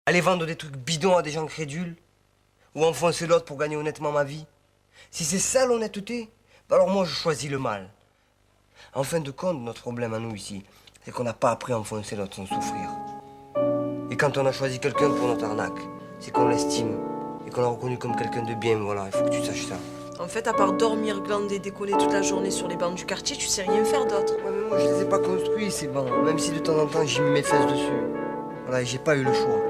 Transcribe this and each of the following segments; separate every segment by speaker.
Speaker 1: Aller vendre des trucs bidons à des gens crédules? Ou enfoncer l'autre pour gagner honnêtement ma vie? Si c'est ça l'honnêteté, bah alors moi je choisis le mal. En fin de compte, notre problème à nous ici, c'est qu'on n'a pas appris à enfoncer l'autre sans souffrir. Et quand on a choisi quelqu'un pour notre arnaque, c'est qu'on l'estime et qu'on l'a reconnu comme quelqu'un de bien, voilà, il faut que tu saches ça.
Speaker 2: En fait, à part dormir, glander, décoller toute la journée sur les bancs du quartier, tu sais rien faire d'autre.
Speaker 1: Ouais, mais moi je les ai pas construits ces bancs, même si de temps en temps j'y mets mes fesses dessus. Voilà, et j'ai pas eu le choix.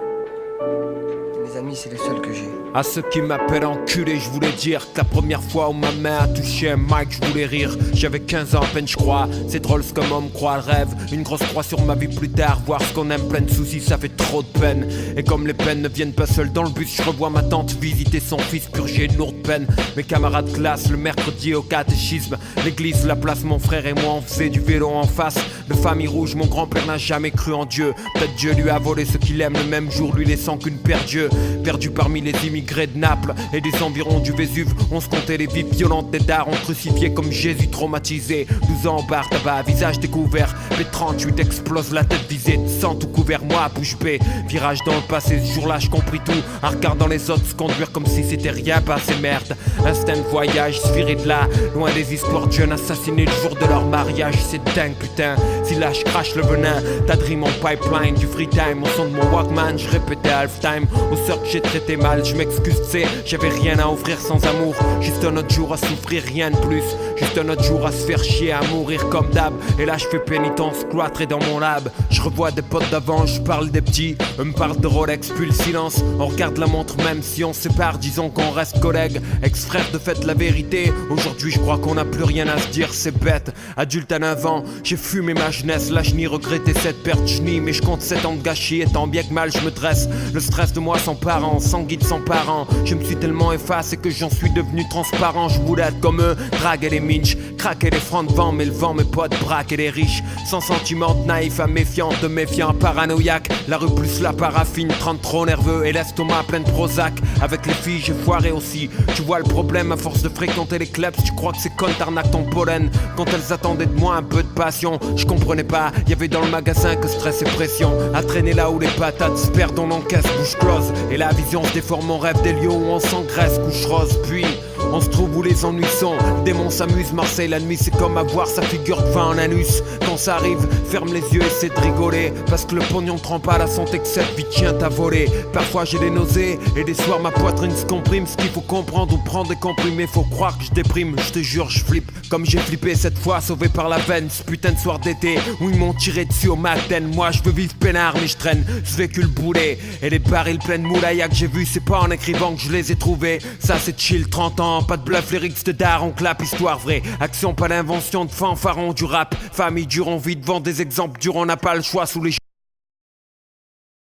Speaker 1: Mes amis, c'est les seuls que j'ai.
Speaker 3: À ceux qui m'appellent enculé, je voulais dire que la première fois où ma main a touché un mic, je voulais rire. J'avais 15 ans à peine, je crois. C'est drôle ce qu'un homme croit, le rêve. Une grosse croix sur ma vie plus tard. Voir ce qu'on aime plein de soucis, ça fait trop de peine. Et comme les peines ne viennent pas seules dans le bus, je revois ma tante visiter son fils, purger une lourde peine. Mes camarades de classe, le mercredi au catéchisme. L'église, la place, mon frère et moi, on faisait du vélo en face. De famille rouge, mon grand-père n'a jamais cru en Dieu. Peut-être Dieu lui a volé ce qu'il aime le même jour, lui laissant qu'une paire d'yeux. Perdu parmi les immigrés de Naples et des environs du Vésuve, on se comptait les vies violentes des dards, on crucifié comme Jésus traumatisé. 12 ans en bar tabac, visage découvert. P38 explose la tête visée, de sang tout couvert, moi bouche bée. Virage dans le passé, ce jour-là je compris tout. En regardant les autres se conduire comme si c'était rien passé, merde. Instinct de voyage, viré de là, loin des histoires de jeunes assassinés le jour de leur mariage. C'est dingue putain, si là je crache le venin, t'as dream mon pipeline, du free time, au son de mon Walkman, je répétais half-time. Aux sœurs que j'ai traité mal, je m'excuse, tu sais, j'avais rien à offrir sans amour. Juste un autre jour à souffrir, rien de plus. Juste un autre jour à se faire chier, à mourir comme d'hab. Et là je fais pénitence, cloîtré dans mon lab. Je revois des potes d'avant, je parle des petits. Eux me parlent de Rolex, puis le silence. On regarde la montre même si on se sépare, disons qu'on reste collègues. Ex-frère de fait la vérité. Aujourd'hui je crois qu'on n'a plus rien à se dire, c'est bête. Adulte à 9 ans, j'ai fumé ma jeunesse. Là je n'y regrettais cette perte, je nie. Mais je compte 7 ans de gâchis et tant bien que mal je me dresse. Le stress de moi sans parents, sans guide, sans parents. Je me suis tellement effacé que j'en suis devenu transparent. Je voulais être comme eux, draguer les minches, craquer les francs de vent, mais le vent, mes potes, braquer les riches. Sans sentiment de naïf à méfiant, de méfiant à paranoïaque. La rue plus la paraffine, 30 trop nerveux et l'estomac plein de Prozac. Avec les filles, j'ai foiré aussi. Tu vois le problème, à force de fréquenter les clubs, tu crois que c'est con, t'arnaques ton pollen. Quand elles attendaient de moi un peu de passion, je comprenais pas, y'avait dans le magasin que stress et pression. À traîner là où les patates se perdent, on encaisse, bouche close. Et la vision se déforme en rêve des lieux où on s'engraisse, couche rose, puis on se trouve où les ennuis sont. Le démon s'amuse, Marseille la nuit c'est comme avoir sa figure de vin en anus. Quand ça arrive, ferme les yeux, essaie de rigoler. Parce que le pognon trempe pas la santé que cette vie tient à voler. Parfois j'ai des nausées et des soirs ma poitrine se comprime. Ce qu'il faut comprendre ou prendre des comprimés, faut croire que je déprime. Je te jure je flippe comme j'ai flippé cette fois, sauvé par la veine. Ce putain de soir d'été où ils m'ont tiré dessus au matin. Moi je veux vivre peinard mais je traîne ce véhicule boulet. Et les barils pleins de moulaïa que j'ai vu, c'est pas en écrivant que je les ai trouvés. Ça c'est chill, 30 ans, pas de bluff, lyrics de daron, clap, histoire vraie. Action, pas l'invention de fanfaron du rap. Famille dure, on vit devant des exemples durs, on n'a pas le choix sous les